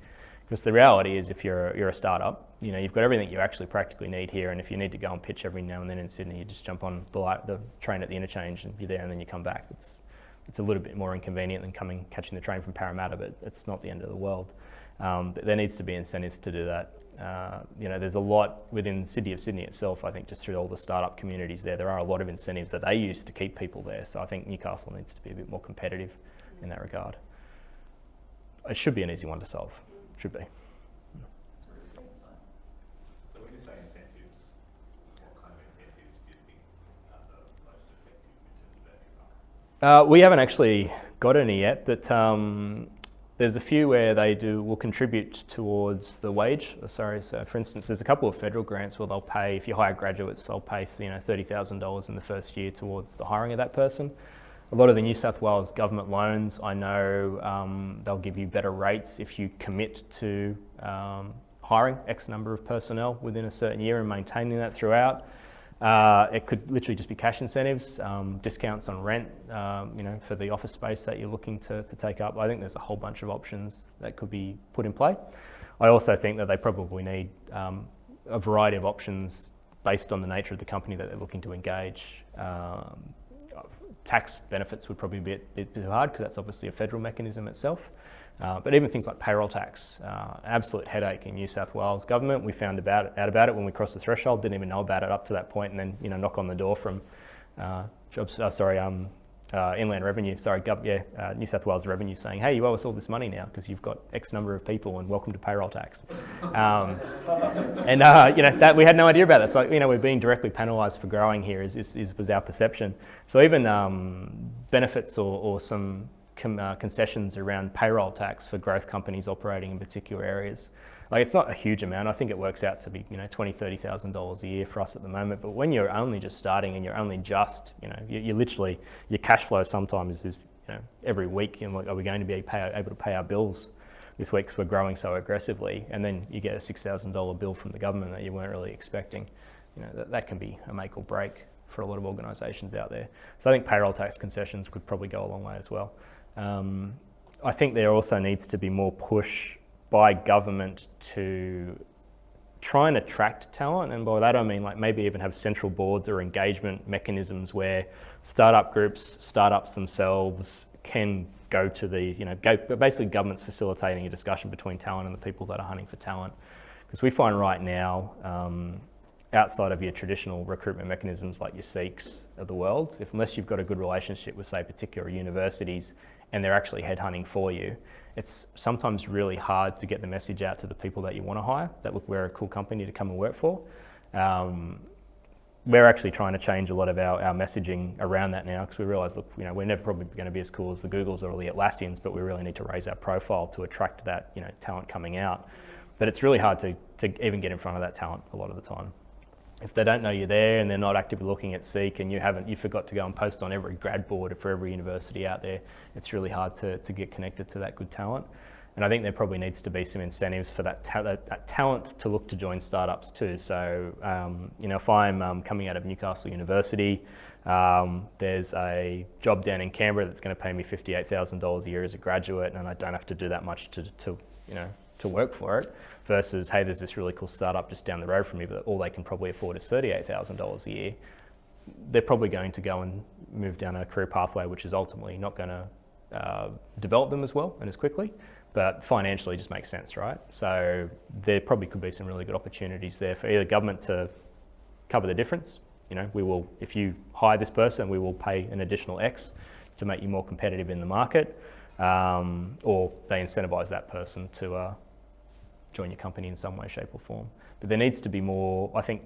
Because the reality is, if you're a startup, you've got everything you actually practically need here, and if you need to go and pitch every now and then in Sydney, you just jump on the train at the interchange and you're there, and then you come back. It's a little bit more inconvenient than catching the train from Parramatta, but it's not the end of the world. But there needs to be incentives to do that. There's a lot within the city of Sydney itself, I think, just through all the startup communities there are a lot of incentives that they use to keep people there. So I think Newcastle needs to be a bit more competitive in that regard. It should be an easy one to solve. Should be. So when you say incentives, what kind of incentives do you think are the most effective in terms of that? We haven't actually got any yet, but there's a few where will contribute towards the wage. So for instance, there's a couple of federal grants where they'll pay, if you hire graduates, they'll pay $30,000 in the first year towards the hiring of that person. A lot of the New South Wales government loans, I know they'll give you better rates if you commit to hiring X number of personnel within a certain year and maintaining that throughout. It could literally just be cash incentives, discounts on rent, for the office space that you're looking to take up. I think there's a whole bunch of options that could be put in play. I also think that they probably need a variety of options based on the nature of the company that they're looking to engage. Tax benefits would probably be a bit hard because that's obviously a federal mechanism itself. But even things like payroll tax, absolute headache in New South Wales government. We found out about it when we crossed the threshold, didn't even know about it up to that point, and then knock on the door from Inland Revenue, New South Wales Revenue saying, hey, you owe us all this money now because you've got X number of people and welcome to payroll tax. That we had no idea about that. So, we're being directly penalised for growing here was our perception. So even benefits or some concessions around payroll tax for growth companies operating in particular areas. Like, it's not a huge amount. I think it works out to be, $20,000, $30,000 a year for us at the moment. But when you're only just starting and you're only just, you literally, your cash flow sometimes is, every week, are we going to be able to pay our bills this week because we're growing so aggressively? And then you get a $6,000 bill from the government that you weren't really expecting. That can be a make or break for a lot of organisations out there. So I think payroll tax concessions could probably go a long way as well. I think there also needs to be more push by government to try and attract talent, and by that I mean like maybe even have central boards or engagement mechanisms where startup groups, startups themselves can go to these, basically government's facilitating a discussion between talent and the people that are hunting for talent. Because we find right now, outside of your traditional recruitment mechanisms like your Seeks of the world, unless you've got a good relationship with, say, particular universities and they're actually headhunting for you, it's sometimes really hard to get the message out to the people that you want to hire, that look, we're a cool company to come and work for. We're actually trying to change a lot of our messaging around that now, because we realise, look, we're never probably going to be as cool as the Googles or the Atlassians, but we really need to raise our profile to attract that talent coming out. But it's really hard to even get in front of that talent a lot of the time. If they don't know you're there and they're not actively looking at Seek and you forgot to go and post on every grad board for every university out there, it's really hard to get connected to that good talent. And I think there probably needs to be some incentives for that talent to look to join startups too. So, if I'm coming out of Newcastle University, there's a job down in Canberra that's going to pay me $58,000 a year as a graduate, and I don't have to do that much to work for it, versus, hey, there's this really cool startup just down the road from me, but all they can probably afford is $38,000 a year. They're probably going to go and move down a career pathway which is ultimately not going to develop them as well and as quickly, but financially just makes sense, right? So there probably could be some really good opportunities there for either government to cover the difference. We will, if you hire this person, we will pay an additional X to make you more competitive in the market, or they incentivise that person to join your company in some way, shape or form. But there needs to be more, I think,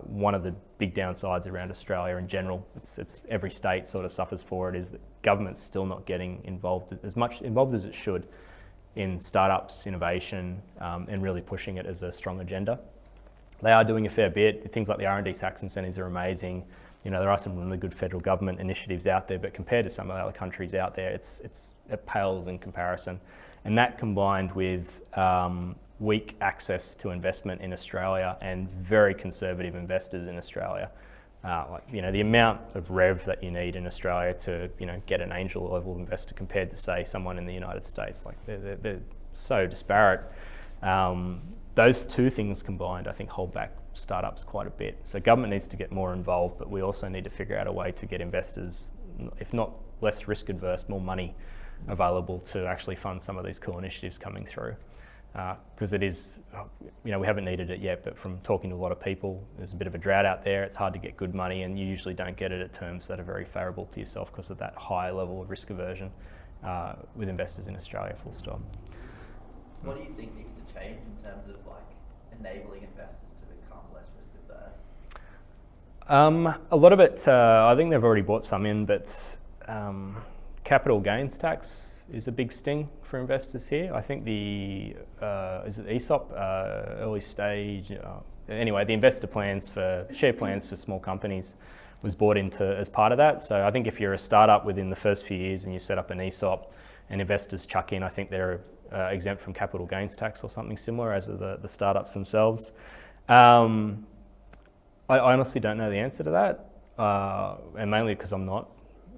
one of the big downsides around Australia in general, it's every state sort of suffers for it, is that government's still not getting as much involved as it should in startups, innovation, and really pushing it as a strong agenda. They are doing a fair bit. Things like the R&D tax incentives are amazing. There are some really good federal government initiatives out there, but compared to some of the other countries out there, it pales in comparison. And that combined with weak access to investment in Australia and very conservative investors in Australia. The amount of rev that you need in Australia to, get an angel level investor compared to, say, someone in the United States, they're so disparate. Those two things combined, I think, hold back startups quite a bit. So government needs to get more involved, but we also need to figure out a way to get investors, if not less risk adverse, more money available to actually fund some of these cool initiatives coming through. Because it is, we haven't needed it yet, but from talking to a lot of people, there's a bit of a drought out there. It's hard to get good money, and you usually don't get it at terms that are very favourable to yourself because of that high level of risk aversion with investors in Australia, full stop. What do you think needs to change in terms of enabling investors to become less risk averse? A lot of it, I think they've already bought some in, but capital gains tax is a big sting for investors here. I think the ESOP, early stage, anyway, the investor plans share plans for small companies was bought into as part of that. So I think if you're a startup within the first few years and you set up an ESOP and investors chuck in, I think they're exempt from capital gains tax or something similar, as are the startups themselves. I honestly don't know the answer to that, and mainly because I'm not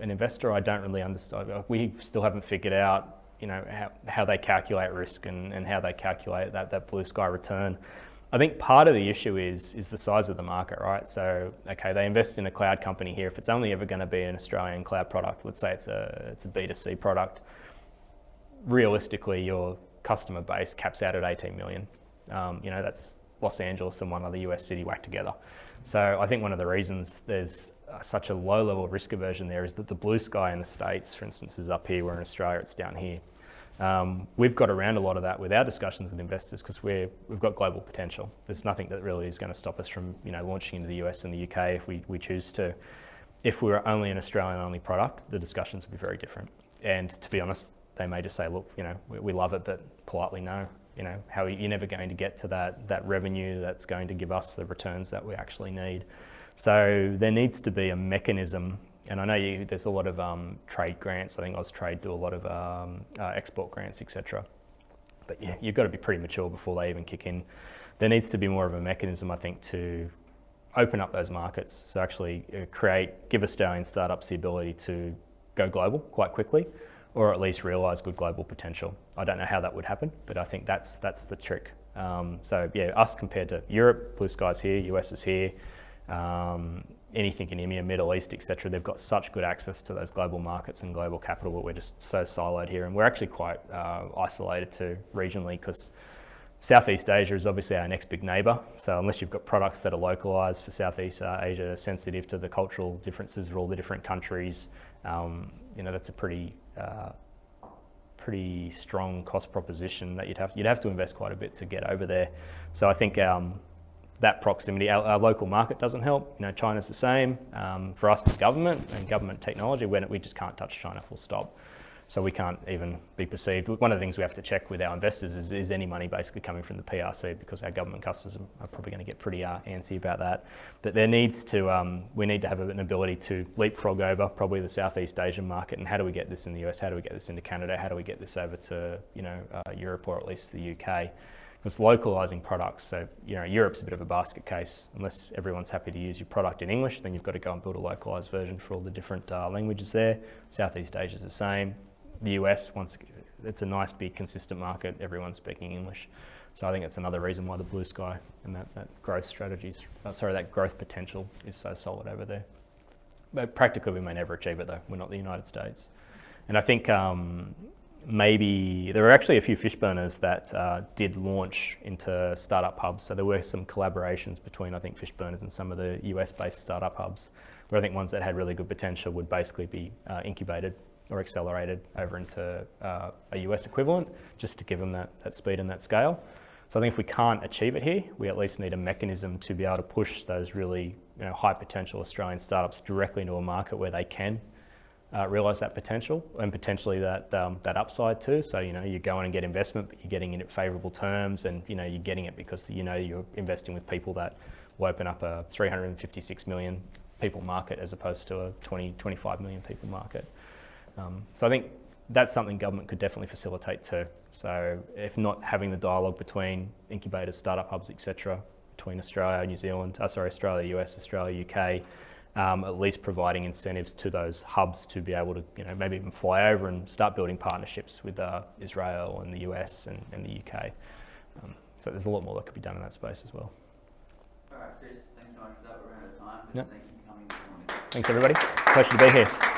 an investor. I don't really understand. We still haven't figured out, how they calculate risk and how they calculate that blue sky return. I think part of the issue is the size of the market, right? So, okay, they invest in a cloud company here. If it's only ever going to be an Australian cloud product, let's say it's a B2C product, realistically, your customer base caps out at 18 million. That's Los Angeles and one other US city whacked together. So I think one of the reasons there's such a low level of risk aversion there is that the blue sky in the States, for instance, is up here, where in Australia it's down here. We've got around a lot of that with our discussions with investors because we've got global potential. There's nothing that really is going to stop us from launching into the US and the UK if we choose to. If we were only an Australian-only product, the discussions would be very different. And to be honest, they may just say, look, we love it, but politely no. You're never going to get to that revenue that's going to give us the returns that we actually need. So there needs to be a mechanism. And I know there's a lot of trade grants. I think Austrade do a lot of export grants, etc. But yeah, you've got to be pretty mature before they even kick in. There needs to be more of a mechanism, I think, to open up those markets. So actually give Australian startups the ability to go global quite quickly, or at least realise good global potential. I don't know how that would happen, but I think that's the trick. So yeah, us compared to Europe, blue sky's here, US is here. Anything in EMEA, Middle East, etc. They've got such good access to those global markets and global capital, but we're just so siloed here, and we're actually quite isolated too regionally, because Southeast Asia is obviously our next big neighbour. So unless you've got products that are localised for Southeast Asia, sensitive to the cultural differences of all the different countries, that's a pretty strong cost proposition that you'd have to invest quite a bit to get over there. So I think that proximity, our local market doesn't help. China's the same. For us with government and government technology, we just can't touch China full stop. So we can't even be perceived. One of the things we have to check with our investors is any money basically coming from the PRC, because our government customers are probably going to get pretty antsy about that. But we need to have an ability to leapfrog over probably the Southeast Asian market, and how do we get this in the US? How do we get this into Canada? How do we get this over to Europe, or at least the UK? Because localising products, so Europe's a bit of a basket case. Unless everyone's happy to use your product in English, then you've got to go and build a localised version for all the different languages there. Southeast Asia's the same. The US, it's a nice big consistent market, everyone's speaking English. So I think it's another reason why the blue sky and that growth that growth potential is so solid over there. But practically we may never achieve it though, we're not the United States. And I think maybe there were actually a few fish burners that did launch into startup hubs. So there were some collaborations between, I think, fish burners and some of the US-based startup hubs, where I think ones that had really good potential would basically be incubated or accelerated over into a US equivalent, just to give them that speed and that scale. So I think if we can't achieve it here, we at least need a mechanism to be able to push those really high potential Australian startups directly into a market where they can realise that potential, and potentially that upside too. So you go in and get investment, but you're getting it at favourable terms, and you're getting it because you're investing with people that will open up a 356 million people market as opposed to a 25 million people market. So I think that's something government could definitely facilitate too. So if not having the dialogue between incubators, startup hubs, etc., between Australia, New Zealand, Australia, US, Australia, UK, at least providing incentives to those hubs to be able to, maybe even fly over and start building partnerships with Israel and the US and the UK. So there's a lot more that could be done in that space as well. All right, Chris, thanks so much for that. We're out of time. Yep. Thank you for coming this morning. Thanks everybody. Pleasure to be here.